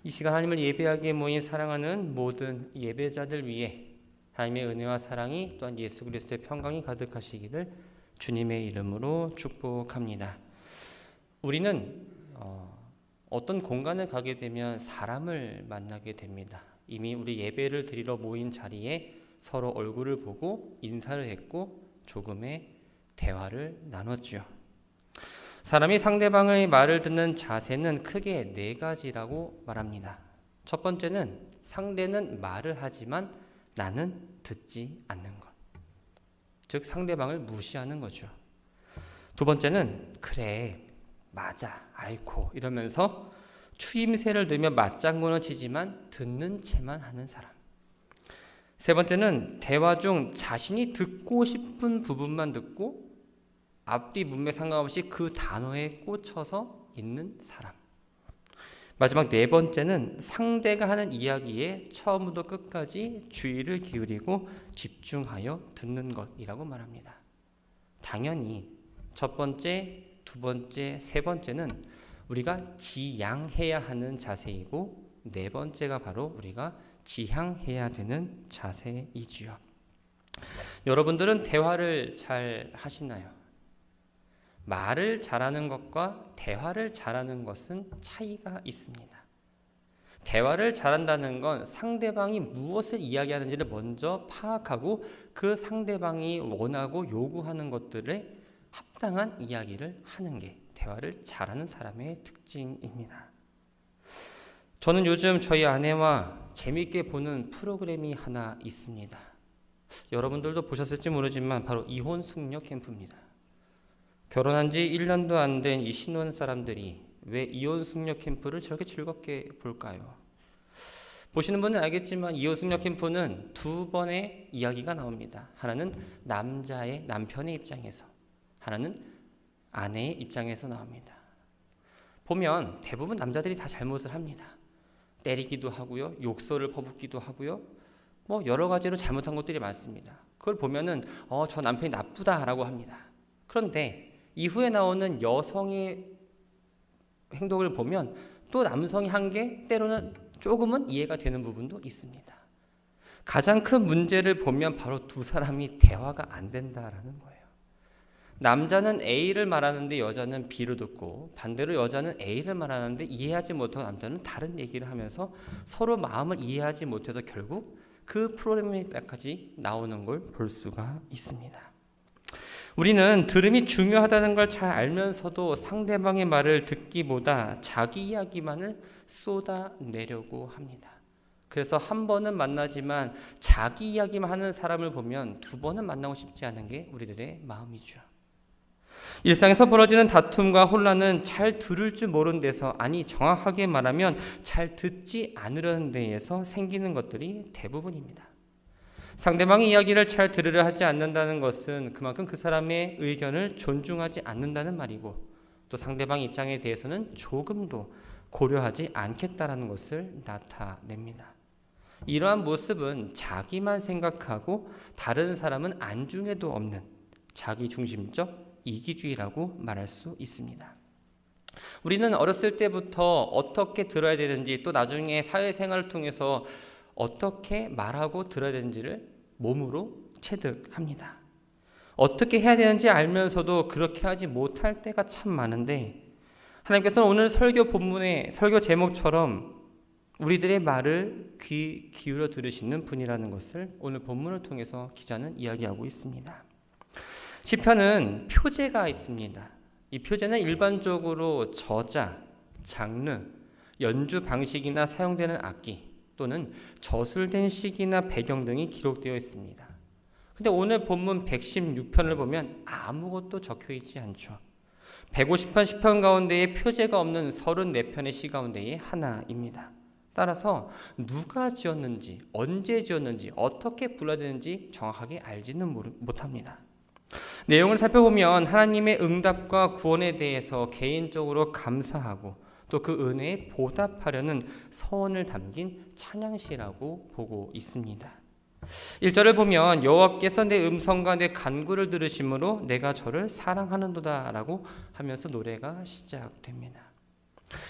이 시간 하나님을 예배하기에 모인 사랑하는 모든 예배자들 위해 하나님의 은혜와 사랑이 또한 예수 그리스도의 평강이 가득하시기를 주님의 이름으로 축복합니다. 우리는 어떤 공간을 가게 되면 사람을 만나게 됩니다. 이미 우리 예배를 드리러 모인 자리에 서로 얼굴을 보고 인사를 했고 조금의 대화를 나눴죠. 사람이 상대방의 말을 듣는 자세는 크게 4가지라고 말합니다. 첫 번째는 상대는 말을 하지만 나는 듣지 않는 것. 즉 상대방을 무시하는 거죠. 두 번째는 그래, 맞아, 알고 이러면서 추임새를 넣으며 맞장구는 치지만 듣는 채만 하는 사람. 세 번째는 대화 중 자신이 듣고 싶은 부분만 듣고 앞뒤 문맥 상관없이 그 단어에 꽂혀서 있는 사람. 마지막 4번째는 상대가 하는 이야기에 처음부터 끝까지 주의를 기울이고 집중하여 듣는 것이라고 말합니다. 당연히 첫 번째, 두 번째, 세 번째는 우리가 지양해야 하는 자세이고 4번째가 바로 우리가 지향해야 되는 자세이지요. 여러분들은 대화를 잘 하시나요? 말을 잘하는 것과 대화를 잘하는 것은 차이가 있습니다. 대화를 잘한다는 건 상대방이 무엇을 이야기하는지를 먼저 파악하고 그 상대방이 원하고 요구하는 것들에 합당한 이야기를 하는 게 대화를 잘하는 사람의 특징입니다. 저는 요즘 저희 아내와 재미있게 보는 프로그램이 하나 있습니다. 여러분들도 보셨을지 모르지만 바로 이혼 숙녀 캠프입니다. 결혼한 지 1년도 안 된 이 신혼 사람들이 왜 이혼 숙녀 캠프를 저렇게 즐겁게 볼까요? 보시는 분은 알겠지만 이혼 숙녀 캠프는 2번의 이야기가 나옵니다. 하나는 남편의 입장에서, 하나는 아내의 입장에서 나옵니다. 보면 대부분 남자들이 다 잘못을 합니다. 때리기도 하고요, 욕설을 퍼붓기도 하고요, 여러 가지로 잘못한 것들이 많습니다. 그걸 보면은 저 남편이 나쁘다라고 합니다. 그런데 이후에 나오는 여성의 행동을 보면 또 남성이 한 게 때로는 조금은 이해가 되는 부분도 있습니다. 가장 큰 문제를 보면 바로 두 사람이 대화가 안 된다라는 거예요. 남자는 A를 말하는데 여자는 B를 듣고 반대로 여자는 A를 말하는데 이해하지 못하고 남자는 다른 얘기를 하면서 서로 마음을 이해하지 못해서 결국 그 프로그램까지 나오는 걸 볼 수가 있습니다. 우리는 들음이 중요하다는 걸 잘 알면서도 상대방의 말을 듣기보다 자기 이야기만을 쏟아내려고 합니다. 그래서 한 번은 만나지만 자기 이야기만 하는 사람을 보면 2번은 만나고 싶지 않은 게 우리들의 마음이죠. 일상에서 벌어지는 다툼과 혼란은 잘 들을 줄 모르는 데서, 아니 정확하게 말하면 잘 듣지 않으려는 데에서 생기는 것들이 대부분입니다. 상대방의 이야기를 잘 들으려 하지 않는다는 것은 그만큼 그 사람의 의견을 존중하지 않는다는 말이고, 또 상대방 입장에 대해서는 조금도 고려하지 않겠다라는 것을 나타냅니다. 이러한 모습은 자기만 생각하고 다른 사람은 안중에도 없는 자기중심적 이기주의라고 말할 수 있습니다. 우리는 어렸을 때부터 어떻게 들어야 되는지, 또 나중에 사회생활을 통해서 어떻게 말하고 들어야 되는지를 몸으로 체득합니다. 어떻게 해야 되는지 알면서도 그렇게 하지 못할 때가 참 많은데, 하나님께서는 오늘 설교 본문의 설교 제목처럼 우리들의 말을 귀 기울여 들으시는 분이라는 것을 오늘 본문을 통해서 기자는 이야기하고 있습니다. 시편은 표제가 있습니다. 이 표제는 일반적으로 저자, 장르, 연주 방식이나 사용되는 악기 또는 저술된 시기나 배경 등이 기록되어 있습니다. 근데 오늘 본문 116편을 보면 아무것도 적혀 있지 않죠. 150편 시편 가운데에 표제가 없는 34편의 시 가운데의 하나입니다. 따라서 누가 지었는지, 언제 지었는지, 어떻게 불러야 되는지 정확하게 알지는 못합니다. 내용을 살펴보면 하나님의 응답과 구원에 대해서 개인적으로 감사하고 또 그 은혜에 보답하려는 서원을 담긴 찬양시라고 보고 있습니다. 1절을 보면 여호와께서 내 음성과 내 간구를 들으심으로 내가 저를 사랑하는도다 라고 하면서 노래가 시작됩니다.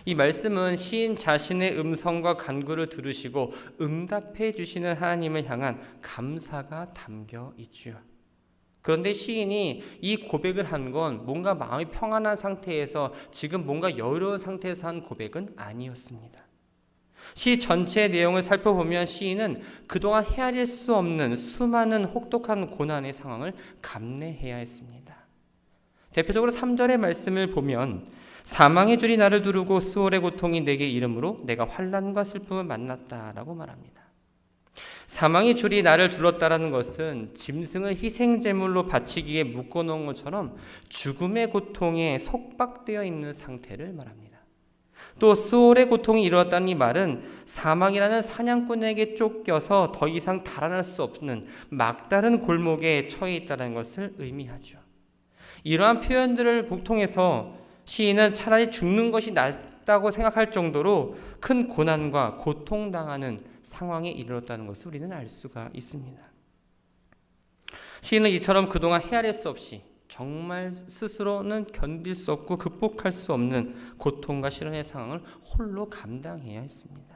이 말씀은 시인 자신의 음성과 간구를 들으시고 응답해 주시는 하나님을 향한 감사가 담겨 있죠. 그런데 시인이 이 고백을 한 건 뭔가 마음이 평안한 상태에서 지금 뭔가 여유로운 상태에서 한 고백은 아니었습니다. 시 전체의 내용을 살펴보면 시인은 그동안 헤아릴 수 없는 수많은 혹독한 고난의 상황을 감내해야 했습니다. 대표적으로 3절의 말씀을 보면 사망의 줄이 나를 두르고 수월의 고통이 내게 이름으로 내가 환난과 슬픔을 만났다라고 말합니다. 사망의 줄이 나를 둘렀다라는 것은 짐승을 희생제물로 바치기에 묶어놓은 것처럼 죽음의 고통에 속박되어 있는 상태를 말합니다. 또 수월의 고통이 이루어졌다는 이 말은 사망이라는 사냥꾼에게 쫓겨서 더 이상 달아날 수 없는 막다른 골목에 처해 있다는 것을 의미하죠. 이러한 표현들을 통해서 시인은 차라리 죽는 것이 낫다고 생각할 정도로 큰 고난과 고통당하는 상황에 이르렀다는 것을 우리는 알 수가 있습니다. 시인은 이처럼 그동안 헤아릴 수 없이 정말 스스로는 견딜 수 없고 극복할 수 없는 고통과 시련의 상황을 홀로 감당해야 했습니다.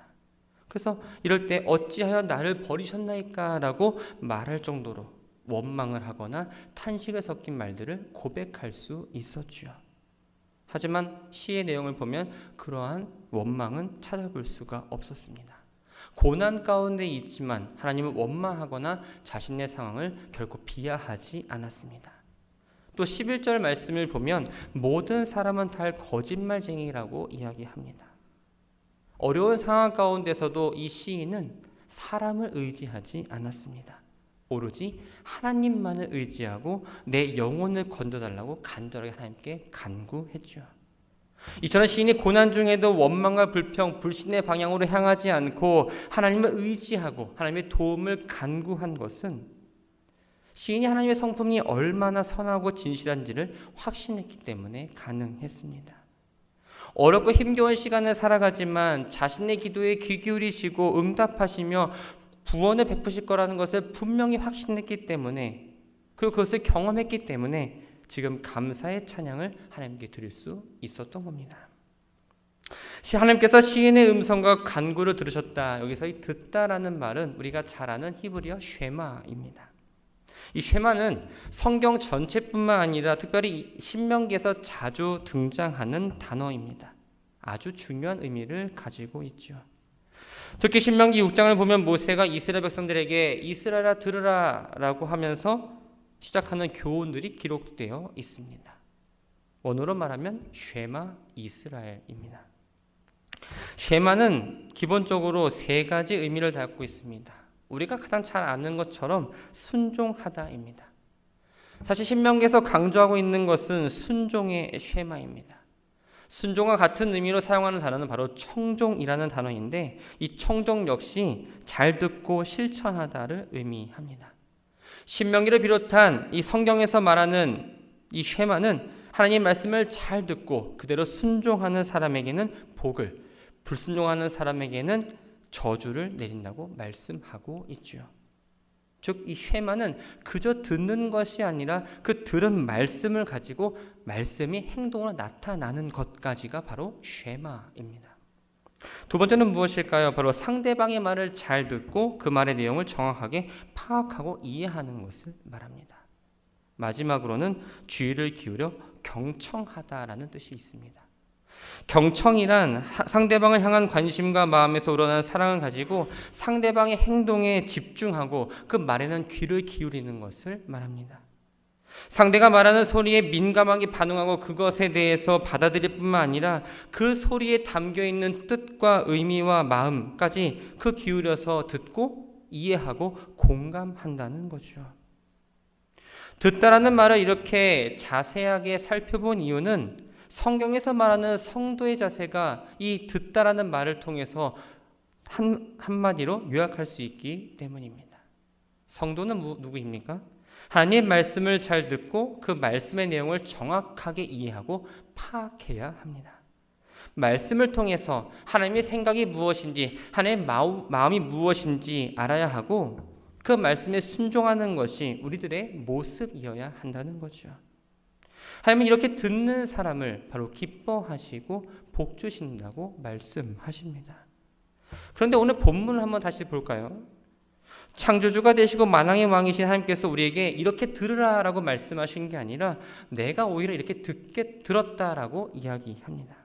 그래서 이럴 때 어찌하여 나를 버리셨나이까 라고 말할 정도로 원망을 하거나 탄식을 섞인 말들을 고백할 수 있었죠. 하지만 시의 내용을 보면 그러한 원망은 찾아볼 수가 없었습니다. 고난 가운데 있지만 하나님을 원망하거나 자신의 상황을 결코 비하하지 않았습니다. 또 11절 말씀을 보면 모든 사람은 다 거짓말쟁이라고 이야기합니다. 어려운 상황 가운데서도 이 시인은 사람을 의지하지 않았습니다. 오로지 하나님만을 의지하고 내 영혼을 건져달라고 간절하게 하나님께 간구했죠. 이처럼 시인이 고난 중에도 원망과 불평, 불신의 방향으로 향하지 않고 하나님을 의지하고 하나님의 도움을 간구한 것은 시인이 하나님의 성품이 얼마나 선하고 진실한지를 확신했기 때문에 가능했습니다. 어렵고 힘겨운 시간을 살아가지만 자신의 기도에 귀 기울이시고 응답하시며 구원을 베푸실 거라는 것을 분명히 확신했기 때문에, 그리고 그것을 경험했기 때문에 지금 감사의 찬양을 하나님께 드릴 수 있었던 겁니다. 하나님께서 시인의 음성과 간구를 들으셨다. 여기서 이 듣다라는 말은 우리가 잘 아는 히브리어 쉐마입니다. 이 쉐마는 성경 전체뿐만 아니라 특별히 신명기에서 자주 등장하는 단어입니다. 아주 중요한 의미를 가지고 있죠. 특히 신명기 6장을 보면 모세가 이스라엘 백성들에게 이스라엘아 들으라 라고 하면서 시작하는 교훈들이 기록되어 있습니다. 원어로 말하면 쉐마 이스라엘입니다. 쉐마는 기본적으로 세 가지 의미를 담고 있습니다. 우리가 가장 잘 아는 것처럼 순종하다입니다. 사실 신명기에서 강조하고 있는 것은 순종의 쉐마입니다. 순종과 같은 의미로 사용하는 단어는 바로 청종이라는 단어인데, 이 청종 역시 잘 듣고 실천하다를 의미합니다. 신명기를 비롯한 이 성경에서 말하는 이 쉐마는 하나님 말씀을 잘 듣고 그대로 순종하는 사람에게는 복을, 불순종하는 사람에게는 저주를 내린다고 말씀하고 있죠. 즉, 이 쉐마는 그저 듣는 것이 아니라 그 들은 말씀을 가지고 말씀이 행동으로 나타나는 것까지가 바로 쉐마입니다. 두 번째는 무엇일까요? 바로 상대방의 말을 잘 듣고 그 말의 내용을 정확하게 파악하고 이해하는 것을 말합니다. 마지막으로는 주의를 기울여 경청하다라는 뜻이 있습니다. 경청이란 상대방을 향한 관심과 마음에서 우러나는 사랑을 가지고 상대방의 행동에 집중하고 그 말에는 귀를 기울이는 것을 말합니다. 상대가 말하는 소리에 민감하게 반응하고 그것에 대해서 받아들일 뿐만 아니라 그 소리에 담겨있는 뜻과 의미와 마음까지 그 기울여서 듣고 이해하고 공감한다는 거죠. 듣다라는 말을 이렇게 자세하게 살펴본 이유는 성경에서 말하는 성도의 자세가 이 듣다라는 말을 통해서 한마디로 요약할 수 있기 때문입니다. 성도는 누구입니까? 하나님의 말씀을 잘 듣고 그 말씀의 내용을 정확하게 이해하고 파악해야 합니다. 말씀을 통해서 하나님의 생각이 무엇인지, 하나님의 마음이 무엇인지 알아야 하고 그 말씀에 순종하는 것이 우리들의 모습이어야 한다는 거죠. 하나님은 이렇게 듣는 사람을 바로 기뻐하시고 복 주신다고 말씀하십니다. 그런데 오늘 본문을 한번 다시 볼까요? 창조주가 되시고 만왕의 왕이신 하나님께서 우리에게 이렇게 들으라라고 말씀하신 게 아니라 내가 오히려 이렇게 들었다라고 이야기합니다.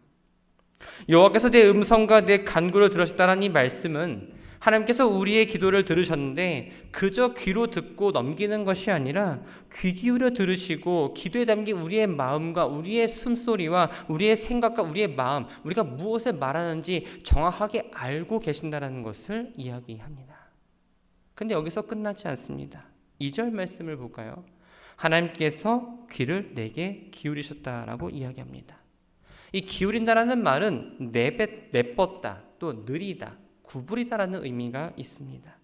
여호와께서 내 음성과 내 간구를 들으셨다라는 이 말씀은 하나님께서 우리의 기도를 들으셨는데 그저 귀로 듣고 넘기는 것이 아니라 귀 기울여 들으시고 기도에 담긴 우리의 마음과 우리의 숨소리와 우리의 생각과 우리의 마음, 우리가 무엇을 말하는지 정확하게 알고 계신다는 것을 이야기합니다. 근데 여기서 끝나지 않습니다. 2절 말씀을 볼까요? 하나님께서 귀를 내게 기울이셨다라고 이야기합니다. 이 기울인다라는 말은 내뻗다, 또 느리다, 구부리다라는 의미가 있습니다.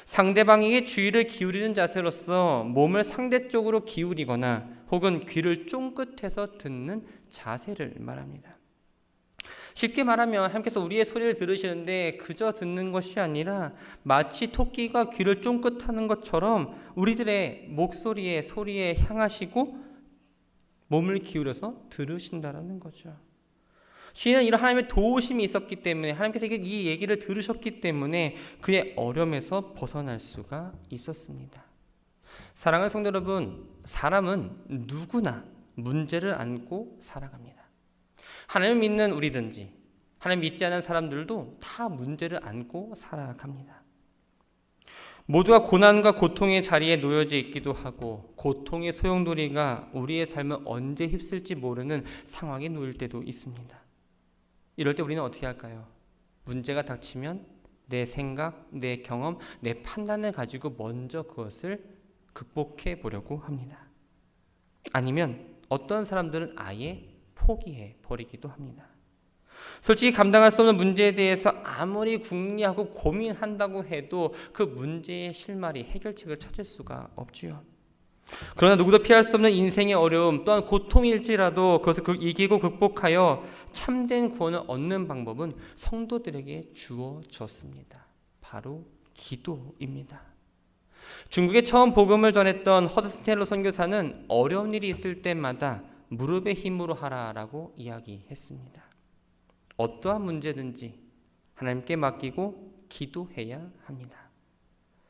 상대방에게 주의를 기울이는 자세로서 몸을 상대쪽으로 기울이거나 혹은 귀를 쫑긋해서 듣는 자세를 말합니다. 쉽게 말하면 하나님께서 우리의 소리를 들으시는데 그저 듣는 것이 아니라 마치 토끼가 귀를 쫑긋하는 것처럼 우리들의 목소리에 소리에 향하시고 몸을 기울여서 들으신다라는 거죠. 시인은 이런 하나님의 도우심이 있었기 때문에 하나님께서 이 얘기를 들으셨기 때문에 그의 어려움에서 벗어날 수가 있었습니다. 사랑하는 성도 여러분, 사람은 누구나 문제를 안고 살아갑니다. 하나님을 믿는 우리든지 하나님 믿지 않는 사람들도 다 문제를 안고 살아갑니다. 모두가 고난과 고통의 자리에 놓여져 있기도 하고 고통의 소용돌이가 우리의 삶을 언제 휩쓸지 모르는 상황에 놓일 때도 있습니다. 이럴 때 우리는 어떻게 할까요? 문제가 닥치면 내 생각, 내 경험, 내 판단을 가지고 먼저 그것을 극복해 보려고 합니다. 아니면 어떤 사람들은 아예 포기해 버리기도 합니다. 솔직히 감당할 수 없는 문제에 대해서 아무리 궁리하고 고민한다고 해도 그 문제의 실마리, 해결책을 찾을 수가 없지요. 그러나 누구도 피할 수 없는 인생의 어려움 또한 고통일지라도 그것을 이기고 극복하여 참된 구원을 얻는 방법은 성도들에게 주어졌습니다. 바로 기도입니다. 중국에 처음 복음을 전했던 허드슨 테일러 선교사는 어려운 일이 있을 때마다 무릎의 힘으로 하라라고 이야기했습니다. 어떠한 문제든지 하나님께 맡기고 기도해야 합니다.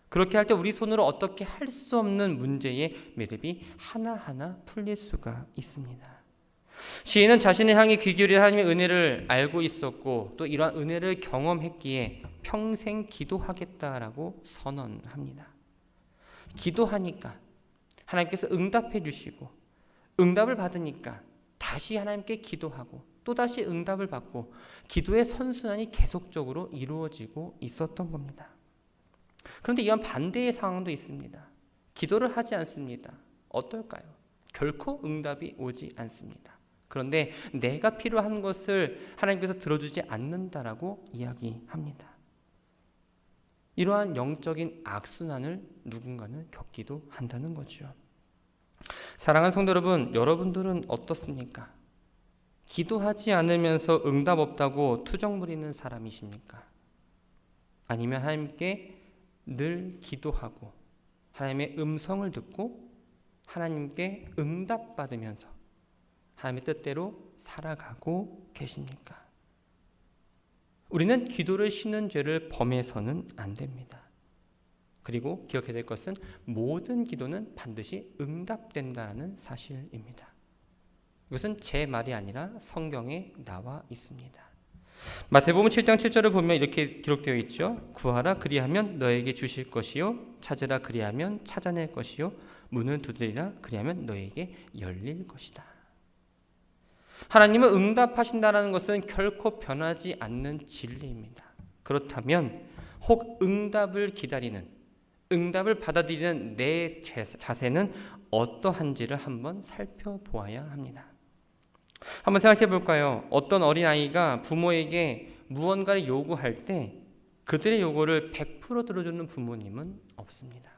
그렇게 할 때 우리 손으로 어떻게 할 수 없는 문제의 매듭이 하나하나 풀릴 수가 있습니다. 시인은 자신을 향해 귀 기울인 하나님의 은혜를 알고 있었고 또 이러한 은혜를 경험했기에 평생 기도하겠다라고 선언합니다. 기도하니까 하나님께서 응답해 주시고 응답을 받으니까 다시 하나님께 기도하고 또다시 응답을 받고 기도의 선순환이 계속적으로 이루어지고 있었던 겁니다. 그런데 이런 반대의 상황도 있습니다. 기도를 하지 않습니다. 어떨까요? 결코 응답이 오지 않습니다. 그런데 내가 필요한 것을 하나님께서 들어주지 않는다라고 이야기합니다. 이러한 영적인 악순환을 누군가는 겪기도 한다는 거죠. 사랑하는 성도 여러분, 여러분들은 어떻습니까? 기도하지 않으면서 응답 없다고 투정 부리는 사람이십니까? 아니면 하나님께 늘 기도하고 하나님의 음성을 듣고 하나님께 응답받으면서 하나님의 뜻대로 살아가고 계십니까? 우리는 기도를 쉬는 죄를 범해서는 안 됩니다. 그리고 기억해야 될 것은 모든 기도는 반드시 응답된다는 사실입니다. 이것은 제 말이 아니라 성경에 나와 있습니다. 마태복음 7장 7절을 보면 이렇게 기록되어 있죠. 구하라 그리하면 너에게 주실 것이요 찾으라 그리하면 찾아낼 것이요 문을 두드리라 그리하면 너에게 열릴 것이다. 하나님은 응답하신다는 것은 결코 변하지 않는 진리입니다. 그렇다면 혹 응답을 기다리는 응답을 받아들이는 내 자세는 어떠한지를 한번 살펴보아야 합니다. 한번 생각해 볼까요? 어떤 어린아이가 부모에게 무언가를 요구할 때 그들의 요구를 100% 들어주는 부모님은 없습니다.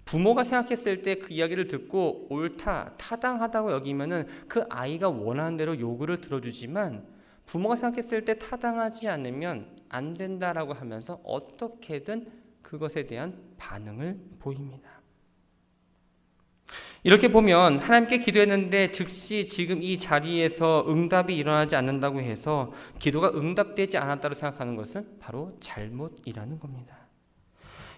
부모가 생각했을 때 그 이야기를 듣고 옳다, 타당하다고 여기면은 그 아이가 원하는 대로 요구를 들어주지만 부모가 생각했을 때 타당하지 않으면 안 된다라고 하면서 어떻게든 그것에 대한 반응을 보입니다. 이렇게 보면 하나님께 기도했는데 즉시 지금 이 자리에서 응답이 일어나지 않는다고 해서 기도가 응답되지 않았다고 생각하는 것은 바로 잘못이라는 겁니다.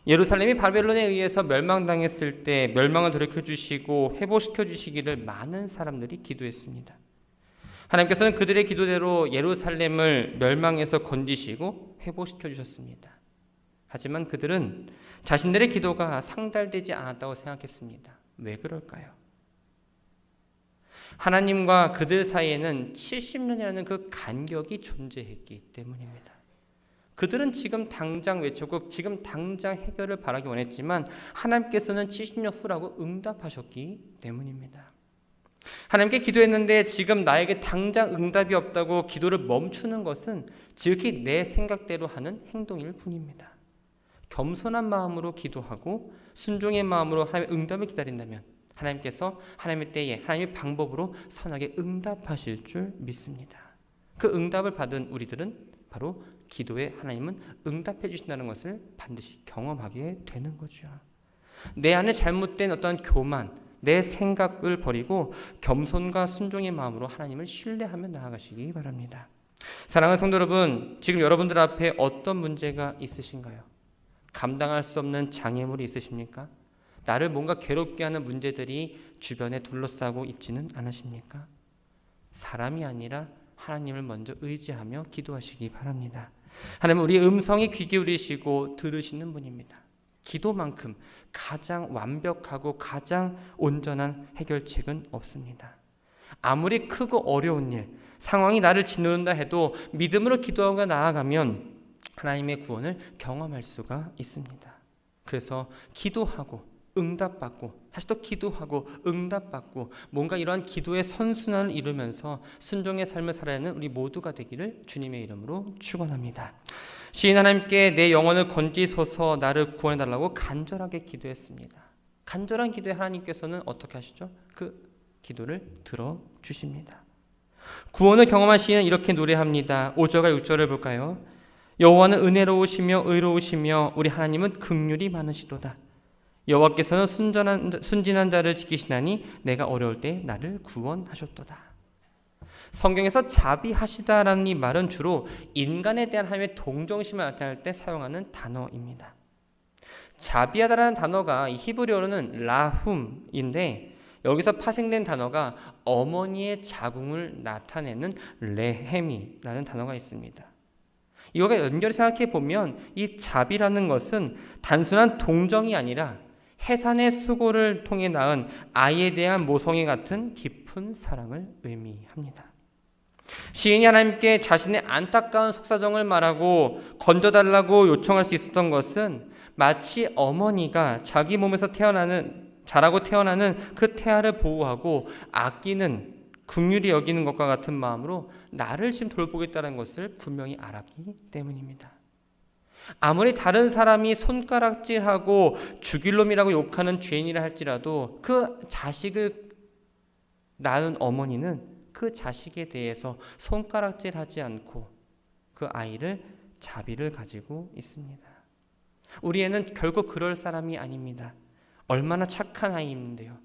예루살렘이 바벨론에 의해서 멸망당했을 때 멸망을 돌이켜주시고 회복시켜 주시기를 많은 사람들이 기도했습니다. 하나님께서는 그들의 기도대로 예루살렘을 멸망에서 건지시고 회복시켜 주셨습니다. 하지만 그들은 자신들의 기도가 상달되지 않았다고 생각했습니다. 왜 그럴까요? 하나님과 그들 사이에는 70년이라는 그 간격이 존재했기 때문입니다. 그들은 지금 당장 외쳤고 지금 당장 해결을 바라기 원했지만 하나님께서는 70년 후라고 응답하셨기 때문입니다. 하나님께 기도했는데 지금 나에게 당장 응답이 없다고 기도를 멈추는 것은 지극히 내 생각대로 하는 행동일 뿐입니다. 겸손한 마음으로 기도하고 순종의 마음으로 하나님의 응답을 기다린다면 하나님께서 하나님의 때에 하나님의 방법으로 선하게 응답하실 줄 믿습니다. 그 응답을 받은 우리들은 바로 기도에 하나님은 응답해 주신다는 것을 반드시 경험하게 되는 거죠. 내 안에 잘못된 어떤 교만, 내 생각을 버리고 겸손과 순종의 마음으로 하나님을 신뢰하며 나아가시기 바랍니다. 사랑하는 성도 여러분, 지금 여러분들 앞에 어떤 문제가 있으신가요? 감당할 수 없는 장애물이 있으십니까? 나를 뭔가 괴롭게 하는 문제들이 주변에 둘러싸고 있지는 않으십니까? 사람이 아니라 하나님을 먼저 의지하며 기도하시기 바랍니다. 하나님은 우리의 음성에 귀 기울이시고 들으시는 분입니다. 기도만큼 가장 완벽하고 가장 온전한 해결책은 없습니다. 아무리 크고 어려운 일, 상황이 나를 짓누른다 해도 믿음으로 기도하고 나아가면 하나님의 구원을 경험할 수가 있습니다. 그래서 기도하고 응답받고 다시 또 기도하고 응답받고 뭔가 이러한 기도의 선순환을 이루면서 순종의 삶을 살아야 하는 우리 모두가 되기를 주님의 이름으로 축원합니다. 시인 하나님께 내 영혼을 건지소서 나를 구원해달라고 간절하게 기도했습니다. 간절한 기도에 하나님께서는 어떻게 하시죠? 그 기도를 들어주십니다. 구원을 경험한 시인은 이렇게 노래합니다. 5절과 6절을 볼까요? 여호와는 은혜로우시며 의로우시며 우리 하나님은 긍휼이 많으시도다. 여호와께서는 순진한 자를 지키시나니 내가 어려울 때 나를 구원하셨도다. 성경에서 자비하시다라는 이 말은 주로 인간에 대한 하나님의 동정심을 나타낼 때 사용하는 단어입니다. 자비하다라는 단어가 히브리어로는 라훔인데 여기서 파생된 단어가 어머니의 자궁을 나타내는 레헴이라는 단어가 있습니다. 이거가 연결해 생각해 보면 이 자비라는 것은 단순한 동정이 아니라 해산의 수고를 통해 낳은 아이에 대한 모성애 같은 깊은 사랑을 의미합니다. 시인이 하나님께 자신의 안타까운 속사정을 말하고 건져달라고 요청할 수 있었던 것은 마치 어머니가 자기 몸에서 자라고 태어나는 그 태아를 보호하고 아끼는 긍휼히 여기는 것과 같은 마음으로 나를 지금 돌보겠다는 것을 분명히 알았기 때문입니다. 아무리 다른 사람이 손가락질하고 죽일 놈이라고 욕하는 죄인이라 할지라도 그 자식을 낳은 어머니는 그 자식에 대해서 손가락질하지 않고 그 아이를 자비를 가지고 있습니다. 우리 애는 결국 그럴 사람이 아닙니다. 얼마나 착한 아이인데요.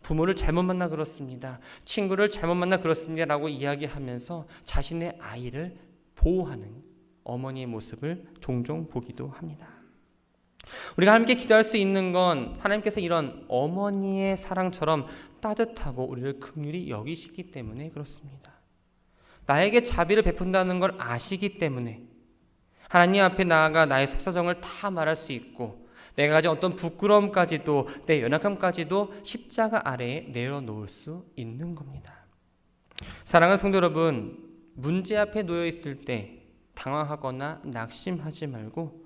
부모를 잘못 만나 그렇습니다. 친구를 잘못 만나 그렇습니다. 라고 이야기하면서 자신의 아이를 보호하는 어머니의 모습을 종종 보기도 합니다. 우리가 하나님께 기도할 수 있는 건 하나님께서 이런 어머니의 사랑처럼 따뜻하고 우리를 긍휼히 여기시기 때문에 그렇습니다. 나에게 자비를 베푼다는 걸 아시기 때문에 하나님 앞에 나아가 나의 속사정을 다 말할 수 있고 내가 가진 어떤 부끄러움까지도 내 연약함까지도 십자가 아래에 내려놓을 수 있는 겁니다. 사랑하는 성도 여러분, 문제 앞에 놓여 있을 때 당황하거나 낙심하지 말고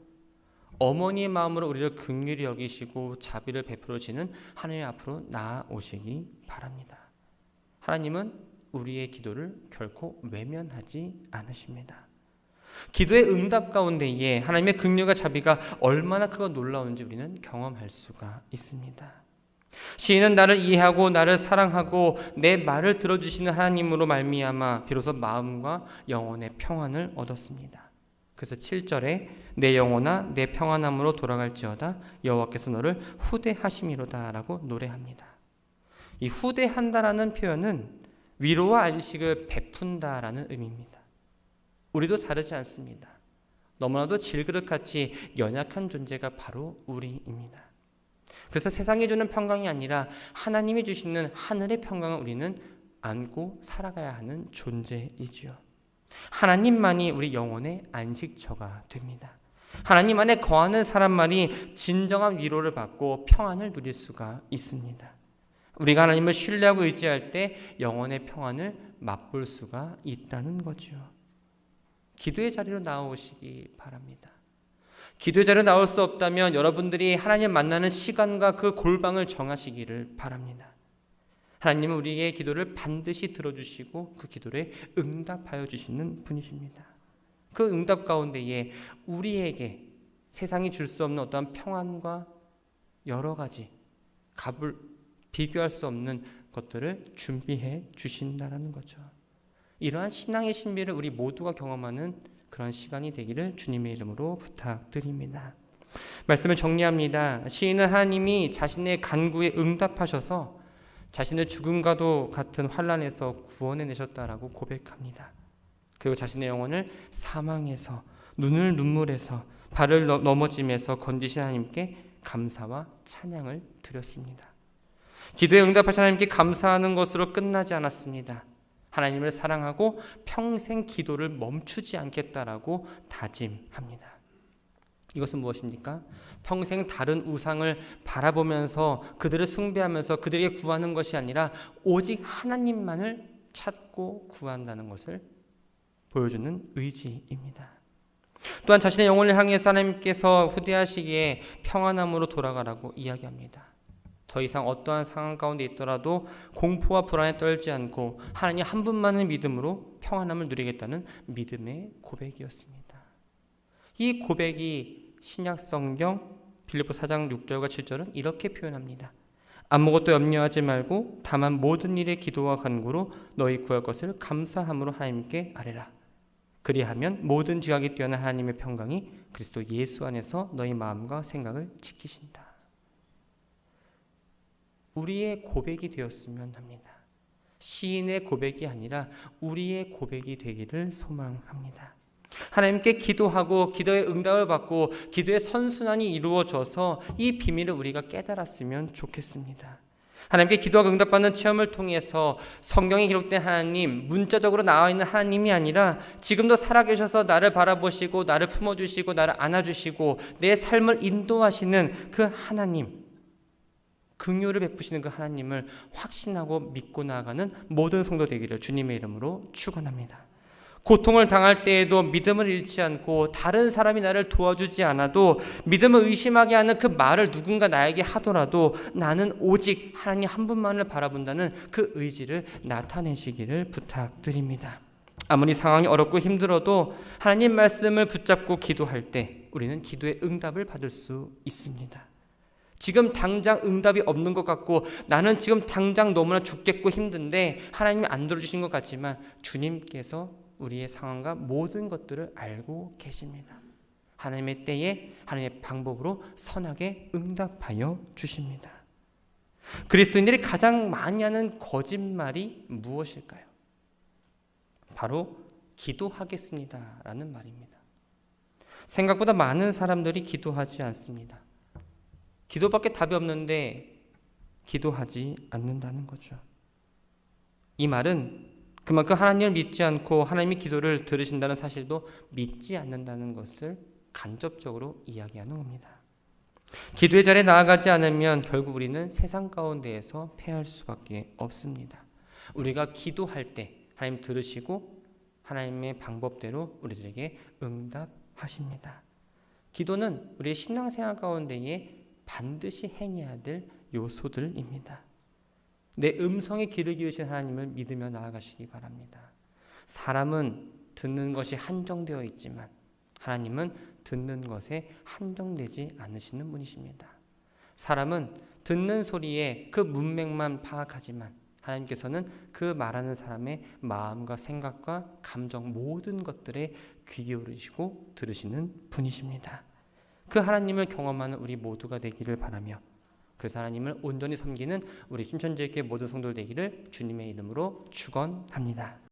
어머니의 마음으로 우리를 긍휼히 여기시고 자비를 베풀어 주시는 하나님 앞으로 나아오시기 바랍니다. 하나님은 우리의 기도를 결코 외면하지 않으십니다. 기도의 응답 가운데에 하나님의 긍휼과 자비가 얼마나 크고 놀라운지 우리는 경험할 수가 있습니다. 시인은 나를 이해하고 나를 사랑하고 내 말을 들어주시는 하나님으로 말미암아 비로소 마음과 영혼의 평안을 얻었습니다. 그래서 7절에 내 영혼아 내 평안함으로 돌아갈지어다 여호와께서 너를 후대하심이로다 라고 노래합니다. 이 후대한다라는 표현은 위로와 안식을 베푼다라는 의미입니다. 우리도 다르지 않습니다. 너무나도 질그릇같이 연약한 존재가 바로 우리입니다. 그래서 세상이 주는 평강이 아니라 하나님이 주시는 하늘의 평강을 우리는 안고 살아가야 하는 존재이지요. 하나님만이 우리 영혼의 안식처가 됩니다. 하나님 안에 거하는 사람만이 진정한 위로를 받고 평안을 누릴 수가 있습니다. 우리가 하나님을 신뢰하고 의지할 때 영혼의 평안을 맛볼 수가 있다는 거죠. 기도의 자리로 나오시기 바랍니다. 기도의 자리로 나올 수 없다면 여러분들이 하나님 만나는 시간과 그 골방을 정하시기를 바랍니다. 하나님은 우리의 기도를 반드시 들어주시고 그 기도에 응답하여 주시는 분이십니다. 그 응답 가운데에 우리에게 세상이 줄 수 없는 어떠한 평안과 여러 가지 비교할 수 없는 것들을 준비해 주신다는 거죠. 이러한 신앙의 신비를 우리 모두가 경험하는 그런 시간이 되기를 주님의 이름으로 부탁드립니다. 말씀을 정리합니다. 시인은 하나님이 자신의 간구에 응답하셔서 자신을 죽음과도 같은 환난에서 구원해내셨다라고 고백합니다. 그리고 자신의 영혼을 사망에서, 눈을 눈물에서, 발을 넘어짐에서 건지신 하나님께 감사와 찬양을 드렸습니다. 기도에 응답하신 하나님께 감사하는 것으로 끝나지 않았습니다. 하나님을 사랑하고 평생 기도를 멈추지 않겠다라고 다짐합니다. 이것은 무엇입니까? 평생 다른 우상을 바라보면서 그들을 숭배하면서 그들에게 구하는 것이 아니라 오직 하나님만을 찾고 구한다는 것을 보여주는 의지입니다. 또한 자신의 영혼을 향해서 하나님께서 후대하시기에 평안함으로 돌아가라고 이야기합니다. 더 이상 어떠한 상황 가운데 있더라도 공포와 불안에 떨지 않고 하나님 한 분만의 믿음으로 평안함을 누리겠다는 믿음의 고백이었습니다. 이 고백이 신약 성경 빌립보 4장 6절과 7절은 이렇게 표현합니다. 아무것도 염려하지 말고 다만 모든 일에 기도와 간구로 너희 구할 것을 감사함으로 하나님께 아뢰라. 그리하면 모든 지각이 뛰어난 하나님의 평강이 그리스도 예수 안에서 너희 마음과 생각을 지키신다. 우리의 고백이 되었으면 합니다. 시인의 고백이 아니라 우리의 고백이 되기를 소망합니다. 하나님께 기도하고 기도의 응답을 받고 기도의 선순환이 이루어져서 이 비밀을 우리가 깨달았으면 좋겠습니다. 하나님께 기도하고 응답받는 체험을 통해서 성경에 기록된 하나님, 문자적으로 나와 있는 하나님이 아니라 지금도 살아계셔서 나를 바라보시고 나를 품어주시고 나를 안아주시고 내 삶을 인도하시는 그 하나님, 긍휼을 베푸시는 그 하나님을 확신하고 믿고 나아가는 모든 성도 되기를 주님의 이름으로 축원합니다. 고통을 당할 때에도 믿음을 잃지 않고 다른 사람이 나를 도와주지 않아도 믿음을 의심하게 하는 그 말을 누군가 나에게 하더라도 나는 오직 하나님 한 분만을 바라본다는 그 의지를 나타내시기를 부탁드립니다. 아무리 상황이 어렵고 힘들어도 하나님 말씀을 붙잡고 기도할 때 우리는 기도의 응답을 받을 수 있습니다. 지금 당장 응답이 없는 것 같고 나는 지금 당장 너무나 죽겠고 힘든데 하나님이 안 들어주신 것 같지만 주님께서 우리의 상황과 모든 것들을 알고 계십니다. 하나님의 때에 하나님의 방법으로 선하게 응답하여 주십니다. 그리스도인들이 가장 많이 하는 거짓말이 무엇일까요? 바로 기도하겠습니다 라는 말입니다. 생각보다 많은 사람들이 기도하지 않습니다. 기도밖에 답이 없는데 기도하지 않는다는 거죠. 이 말은 그만큼 하나님을 믿지 않고 하나님이 기도를 들으신다는 사실도 믿지 않는다는 것을 간접적으로 이야기하는 겁니다. 기도의 자리에 나아가지 않으면 결국 우리는 세상 가운데에서 패할 수밖에 없습니다. 우리가 기도할 때 하나님 들으시고 하나님의 방법대로 우리들에게 응답하십니다. 기도는 우리의 신앙생활 가운데에 반드시 행해야 될 요소들입니다. 내 음성에 귀를 기울이신 하나님을 믿으며 나아가시기 바랍니다. 사람은 듣는 것이 한정되어 있지만 하나님은 듣는 것에 한정되지 않으시는 분이십니다. 사람은 듣는 소리에 그 문맥만 파악하지만 하나님께서는 그 말하는 사람의 마음과 생각과 감정 모든 것들에 귀 기울이시고 들으시는 분이십니다. 그 하나님을 경험하는 우리 모두가 되기를 바라며 그래서 하나님을 온전히 섬기는 우리 춘천지교회 모든 성도들 되기를 주님의 이름으로 축원합니다.